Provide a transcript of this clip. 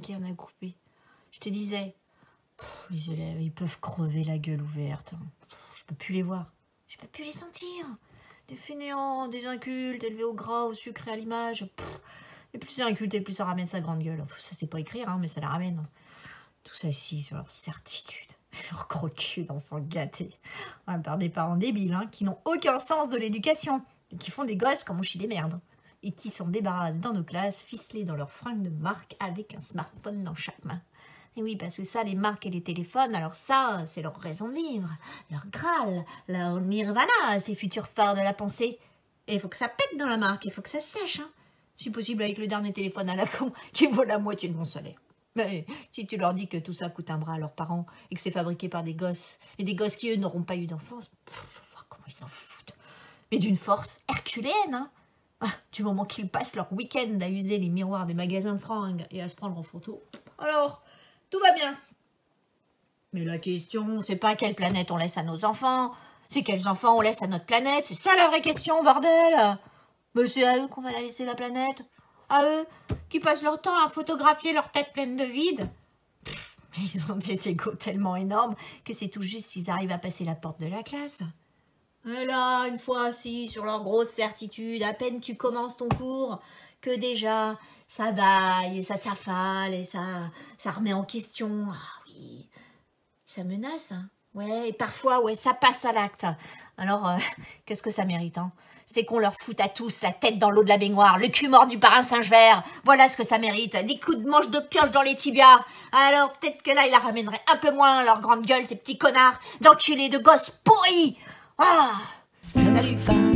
qui en a coupé. Je te disais, les élèves, ils peuvent crever la gueule ouverte. Je peux plus les voir. Je peux plus les sentir. Des fainéants, des incultes, élevés au gras, au sucre et à l'image. Et plus c'est inculte, et plus ça ramène sa grande gueule. Ça, c'est pas écrire, hein, mais ça la ramène. Tout ça ici sur leur certitude. Leur gros cul d'enfants gâtés. Par des parents débiles, hein, qui n'ont aucun sens de l'éducation. Et qui font des gosses comme on chie des merdes. Et qui s'en débarrassent dans nos classes, ficelés dans leurs fringues de marque, avec un smartphone dans chaque main. Et oui, parce que ça, les marques et les téléphones, alors ça, c'est leur raison de vivre, leur Graal, leur nirvana, ces futurs phares de la pensée. Et il faut que ça pète dans la marque, il faut que ça sèche, hein. Si possible avec le dernier téléphone à la con, qui vaut la moitié de mon salaire. Mais si tu leur dis que tout ça coûte un bras à leurs parents, et que c'est fabriqué par des gosses, et des gosses qui, eux, n'auront pas eu d'enfance, faut voir comment ils s'en foutent. Mais d'une force herculéenne, hein. Du moment qu'ils passent leur week-end à user les miroirs des magasins de fringues et à se prendre en photo, alors, tout va bien. Mais la question, c'est pas quelle planète on laisse à nos enfants, c'est quels enfants on laisse à notre planète, c'est ça la vraie question, bordel. Mais c'est à eux qu'on va la laisser, la planète. À eux, qui passent leur temps à photographier leur tête pleine de vide. Ils ont des égos tellement énormes que c'est tout juste s'ils arrivent à passer la porte de la classe. Et là, une fois assis sur leur grosse certitude, à peine tu commences ton cours, que déjà, ça baille, et ça s'affale, et ça remet en question. Ah oui, ça menace, hein. Ouais, et parfois, ouais, ça passe à l'acte. Alors, qu'est-ce que ça mérite, hein? C'est qu'on leur foute à tous la tête dans l'eau de la baignoire, le cul mordu par un singe vert. Voilà ce que ça mérite. Des coups de manche de pioche dans les tibias. Alors, peut-être que là, ils la ramèneraient un peu moins, leur grande gueule, ces petits connards, d'enculés, de gosses pourris. Ah, salut.